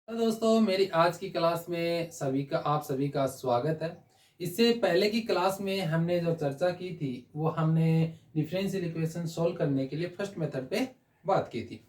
तो दोस्तों मेरी आज की क्लास में आप सभी का स्वागत है। इससे पहले की क्लास में हमने जो चर्चा की थी वो हमने डिफरेंशियल इक्वेशन सोल्व करने के लिए फर्स्ट मेथड पे बात की थी।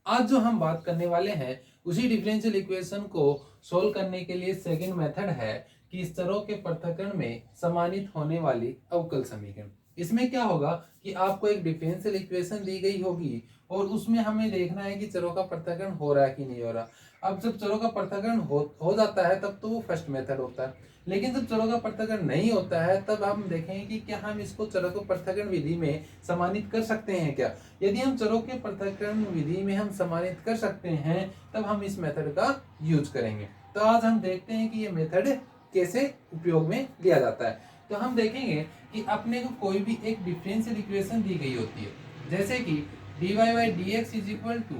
आज जो हम बात करने वाले हैं उसी डिफरेंशियल इक्वेशन को सोल्व करने के लिए सेकंड मेथड है कि स्तरों के पृथक्करण में समानित होने वाली अवकल समीकरण। इसमें क्या होगा कि आपको एक डिफरेंशियल इक्वेशन दी गई होगी और उसमें हमें देखना है कि चरों का पृथक्करण हो रहा है कि नहीं हो रहा। अब जब चरों का पृथक्करण हो जाता है तब तो वो फर्स्ट मेथड होता है, लेकिन जब चरों का पृथक्करण नहीं होता है तब हम देखेंगे कि क्या हम इसको चरों को पृथक्करण विधि में समानित कर सकते हैं क्या। यदि हम चरों के पृथक्करण विधि में हम समानित कर सकते हैं तब हम इस मेथड का यूज करेंगे। तो आज हम देखते हैं कि ये मेथड कैसे उपयोग में लिया जाता है। तो हम देखेंगे कि अपने को कोई भी एक डिफरेंशियल इक्वेशन दी गई होती है, जैसे कि dy by d x is equal to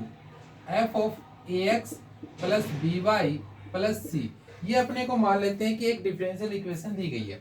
f of a x plus b y plus c. ये अपने को मान लेते हैं कि एक डिफरेंशियल इक्वेशन दी गई है,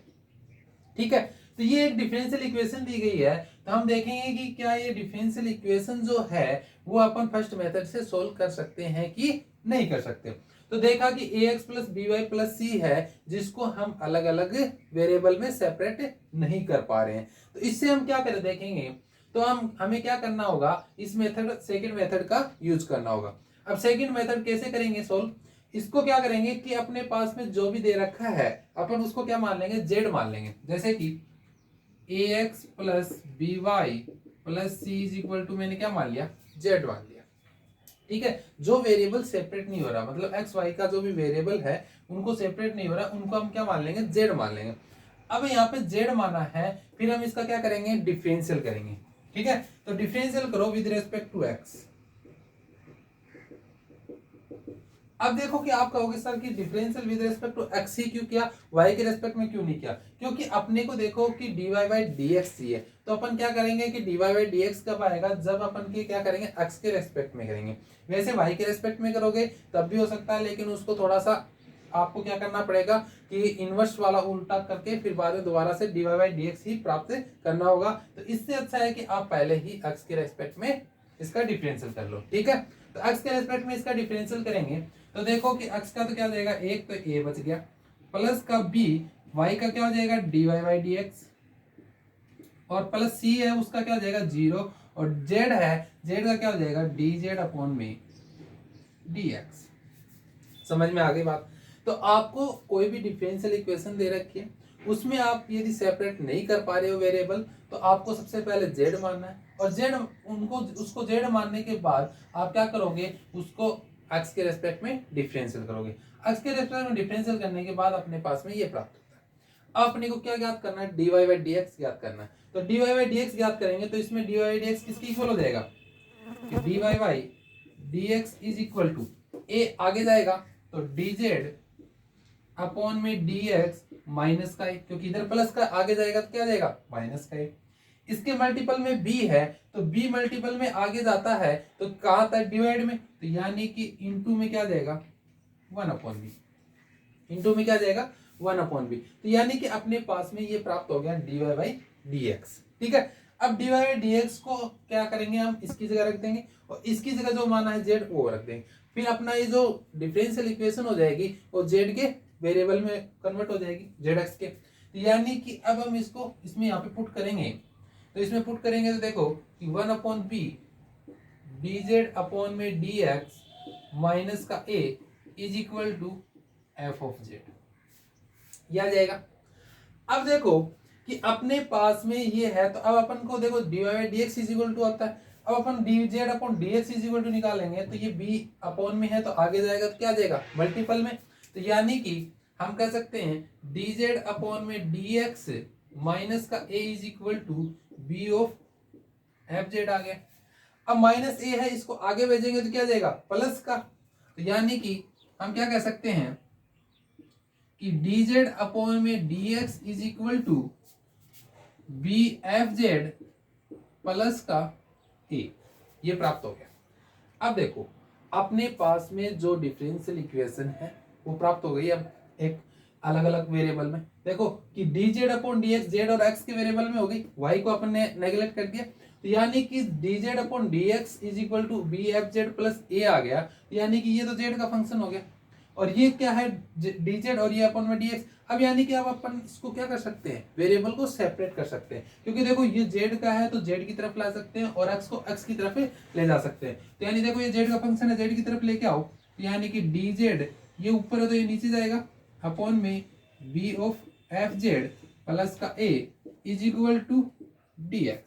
ठीक है। तो ये एक डिफरेंशियल इक्वेशन दी गई है, तो हम देखेंगे कि क्या ये डिफरेंशियल इक्वेशन जो है वो अपन फर्स्ट मेथड से सोल्व कर सकते हैं कि नहीं कर सकते। तो देखा कि a x plus b y plus c है जिसको हम अलग अलग वेरिएबल में सेपरेट नहीं कर पा रहे हैं। तो इससे हम क्या करें देखेंगे। तो हमें क्या करना होगा, इस मेथड सेकंड मेथड का यूज करना होगा। अब सेकंड मेथड कैसे करेंगे सोल्व। इसको क्या करेंगे कि अपने पास में जो भी दे रखा है अपन उसको क्या मान लेंगे, जेड मान लेंगे। जैसे कि a x plus b y plus c is equal to मैंने क्या मान लिया, जेड मान लिया, ठीक है। जो वेरिएबल सेपरेट नहीं हो रहा, मतलब एक्स वाई का जो भी वेरिएबल है उनको सेपरेट नहीं हो रहा, उनको हम क्या मान लेंगे, जेड मान लेंगे। अब यहाँ पे जेड माना है, फिर हम इसका क्या करेंगे, डिफरेंशियल करेंगे, ठीक है। तो डिफरेंशियल करो विद रेस्पेक्ट टू एक्स। अब देखो कि आप कहोगे सर कि differential with respect to x ही क्यों किया, वाई के रेस्पेक्ट में क्यों नहीं किया। क्योंकि अपने को देखो कि dy बाई डी एक्स चाहिए, तो अपन क्या करेंगे कि dy बाई डी एक्स कब आएगा, जब अपन के क्या करेंगे, एक्स के रेस्पेक्ट में करेंगे। वैसे वाई के रेस्पेक्ट में करोगे तब भी हो सकता है, लेकिन उसको थोड़ा सा आपको क्या करना पड़ेगा कि इनवर्स वाला उल्टा करके फिर बाद में दोबारा से dy बाई डी एक्स ही प्राप्त करना होगा। तो इससे अच्छा है कि आप पहले ही एक्स के रेस्पेक्ट में इसका डिफरेंशियल कर लो, ठीक है। तो एक्स के रेस्पेक्ट में इसका डिफरेंशियल करेंगे तो देखो कि x का तो क्या हो जाएगा, एक तो a बच गया, प्लस का b, y का क्या हो जाएगा, dy बाई डी एक्स, और प्लस c है उसका क्या हो जाएगा, 0, और z है, z का क्या हो जाएगा, dz अपॉन में dx। समझ में आ गई बात। तो आपको कोई भी डिफरेंशियल इक्वेशन दे रखी है, उसमें आप यदि सेपरेट नहीं कर पा रहे हो वेरिएबल, तो आपको सबसे पहले z मानना है, और उसको z मानने के बाद आप क्या करोगे, उसको x के रेस्पेक्ट में डिफरेंशियल करोगे। x के रेस्पेक्ट में डिफरेंशियल करने के बाद अपने पास में ये प्राप्त होता है। अब अपने को क्या ज्ञात करना है, dy बाई डी एक्स ज्ञात करना है। तो dy बाई डी एक्स ज्ञात करेंगे तो इसमें dy बाई डी एक्स किसकी इक्वल हो जाएगा, dy by d x is equal to a आगे जाएगा तो dz अपॉन में dx माइनस का एक, क्योंकि इधर प्लस का आगे जाएगा तो क्या जाएगा, माइनस का एक। इसके मल्टीपल में b है तो b मल्टीपल में आगे जाता है तो कहाँ तक, डिवाइड में, तो यानी कि इनटू में क्या जाएगा, 1 अपॉन बी। इनटू में क्या जाएगा, 1 अपॉन बी। तो यानी कि अपने पास में ये प्राप्त हो गया dy बाई डी एक्स, ठीक है। अब dy बाई डी एक्स को क्या करेंगे, हम इसकी जगह रख देंगे और इसकी जगह जो माना है z वो रख देंगे। फिर अपना ये जो डिफरेंशियल इक्वेशन हो जाएगी वो z के वेरिएबल में कन्वर्ट हो जाएगी, zx के। तो यानी कि अब हम इसको इसमें यहाँ पे पुट करेंगे, तो इसमें पुट करेंगे तो देखो कि 1 अपॉन बी dz अपॉन में dx माइनस का a is equal to f of z, यह आ जाएगा। अब देखो कि अपने पास में ये है, तो अब अपन को देखो dy by d x is equal to आता है। अब अपन dz upon dx is equal to निकालेंगे तो ये b अपॉन में है तो आगे जाएगा तो क्या जाएगा, मल्टीपल में। तो यानी कि हम कह सकते हैं dz अपॉन में dx माइनस का a is equal to b of f z आ गया। अब माइनस a है, इसको आगे भेजेंगे तो क्या जाएगा, प्लस का। तो यानी कि हम क्या कह सकते हैं कि dz अपॉन में dx is equal to b f z plus का a, ये प्राप्त हो गया। अब देखो अपने पास में जो डिफरेंशियल इक्वेशन है वो प्राप्त हो गई। अब एक अलग अलग वेरिएबल में देखो कि dz अपॉन dx z और x के वेरिएबल में हो गई, y को अपन ने नेगलेक्ट कर दिया। तो यानी कि dz upon dx is equal to b f z plus a आ गया, यानी कि ये तो z का फंक्शन हो गया। और ये क्या है dz और ये अपन में dx। अब यानी कि अब अपन इसको क्या कर सकते हैं, वेरिएबल को सेपरेट कर सकते हैं, क्योंकि देखो ये z का है तो z की तरफ ला सकते हैं और x को x की तरफ ले जा सकते हैं। तो यानी देखो ये z का फंक्शन है, z की तरफ लेके आओ, तो यानी कि dz ये ऊपर है तो ये नीचे जाएगा अपॉन में v ऑफ fz प्लस का a is equal to dx,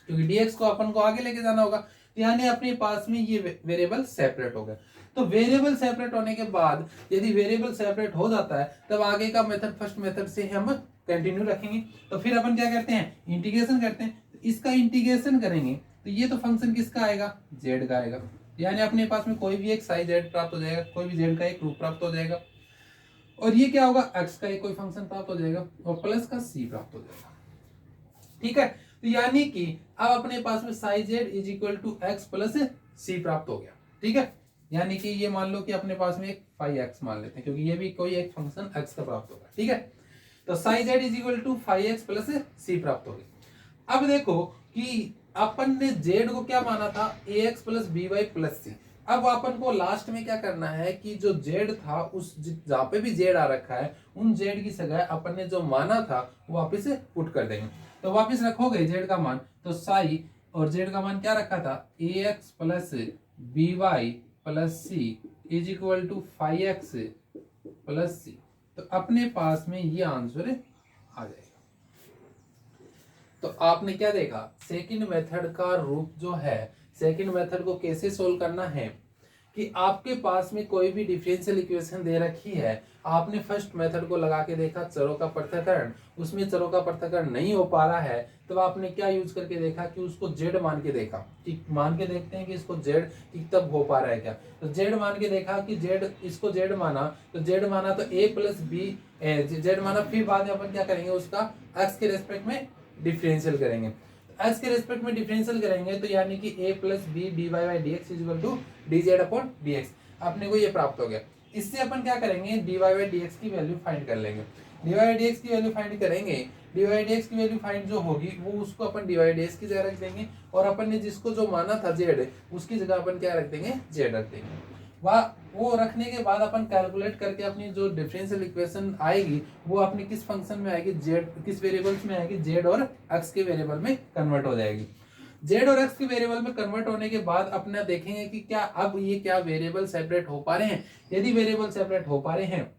क्योंकि dx को अपन को आगे लेके जाना होगा। तो यानी अपने पास में ये वेरिएबल सेपरेट हो गया। तो वेरिएबल सेपरेट होने के बाद यदि वेरिएबल सेपरेट हो जाता है तब आगे का मेथड फर्स्ट मेथड से हम कंटिन्यू रखेंगे। तो फिर अपन क्या करते हैं, इंटीग्रेशन करते हैं। तो इसका इंटीग्रेशन करेंगे तो ये तो फंक्शन किसका आएगा, जेड का आएगा। यानी अपने पास में कोई भी एक साई जेड प्राप्त हो जाएगा, कोई भी जेड का एक रूप प्राप्त हो जाएगा, और ये क्या होगा, एक्स का एक कोई फंक्शन प्राप्त हो जाएगा और प्लस का सी प्राप्त हो जाएगा। ठीक है, तो यानी कि अब अपने पास में psi z is equal to x plus c प्राप्त हो गया। ठीक है, यानी कि ये मान लो कि अपने पास में एक फाइव एक्स मान लेते हैं, क्योंकि ये भी कोई एक फंक्शन एक्स का प्राप्त होगा। ठीक है, तो psi z is equal to five x plus c प्राप्त हो गया। अब देखो कि अपन ने जेड को क्या माना था, a x plus b y plus c. अब अपन को लास्ट में क्या करना है कि जो जेड था उस जहां पे भी जेड आ रखा है उन जेड की जगह अपन ने जो माना था वो वापस पुट कर देंगे। तो वापस रखोगे जेड का मान, तो साई और जेड का मान क्या रखा था, a x plus b y plus c is equal to five x plus c. तो अपने पास में ये आंसर आ जाएगा। तो आपने क्या देखा, सेकंड मेथड का रूप जो है, सेकंड मेथड को कैसे सोल्व करना है कि आपके पास में कोई भी डिफरेंशियल इक्वेशन दे रखी है, आपने फर्स्ट मेथड को लगा के देखा चरों का पृथक्करण, उसमें चरों का पृथक्करण नहीं हो पा रहा है, तब आपने क्या यूज करके देखा कि उसको जेड मान के देखा, कि मान के देखते हैं कि इसको जेड कि तब हो पा रहा है क्या। तो जेड मान के देखा कि जेड, इसको जेड माना, तो जेड माना तो ए प्लस बी जेड माना, फिर बाद में अपन क्या करेंगे उसका एक्स के रेस्पेक्ट में डिफरेंशियल करेंगे। एक्स के रेस्पेक्ट में डिफरेंशियल करेंगे तो यानी कि a plus b d y by d x is equal to d z upon d x, अपने को ये प्राप्त हो गया। इससे अपन क्या करेंगे, d y by d x की वैल्यू फाइंड कर लेंगे। डी वाई डी एक्स की वैल्यू फाइंड करेंगे, डी वाई डी एक्स की वैल्यू फाइंड जो होगी वो उसको अपन डी वाई डी एक्स की जगह रख देंगे, और अपन ने जिसको जो माना था जेड उसकी जगह अपन क्या रख देंगे, जेड रख देंगे। वो रखने के बाद अपन कैलकुलेट करके अपनी जो डिफरेंशियल इक्वेशन आएगी वो अपनी किस फंक्शन में आएगी, जेड किस वेरिएबल्स में आएगी, जेड और एक्स के वेरिएबल में कन्वर्ट हो जाएगी। जेड और एक्स के वेरिएबल में कन्वर्ट होने के बाद अपना देखेंगे कि क्या अब ये क्या वेरिएबल सेपरेट हो पा रहे हैं। यदि वेरिएबल सेपरेट हो पा रहे हैं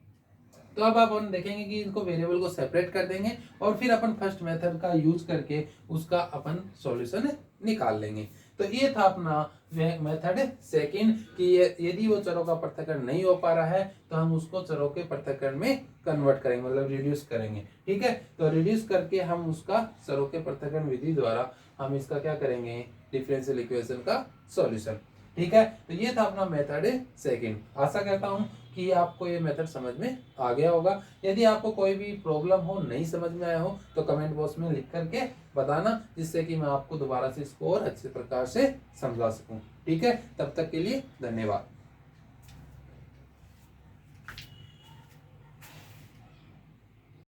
तो अब अपन देखेंगे कि इनको वेरिएबल को सेपरेट कर देंगे और फिर अपन फर्स्ट मेथड का यूज करके उसका अपन सॉल्यूशन निकाल लेंगे। तो ये था अपना मेथड सेकंड कि यदि वो चरों का पृथक्करण नहीं हो पा रहा है तो हम उसको चरों के पृथक्करण में कन्वर्ट करेंगे, मतलब रिड्यूस करेंगे। ठीक है, तो रिड्यूस करके हम उसका चरों के पृथक्करण विधि द्वारा हम इसका क्या करेंगे, डिफरेंशियल इक्वेशन का सॉल्यूशन। ठीक है, तो ये था अपना मेथड सेकंड। आशा करता हूं कि आपको ये मेथड समझ में आ गया होगा। यदि आपको कोई भी प्रॉब्लम हो, नहीं समझ में आया हो तो कमेंट बॉक्स में लिख करके बताना, जिससे कि मैं आपको दोबारा से इसको और अच्छे प्रकार से समझा सकूं। ठीक है, तब तक के लिए धन्यवाद।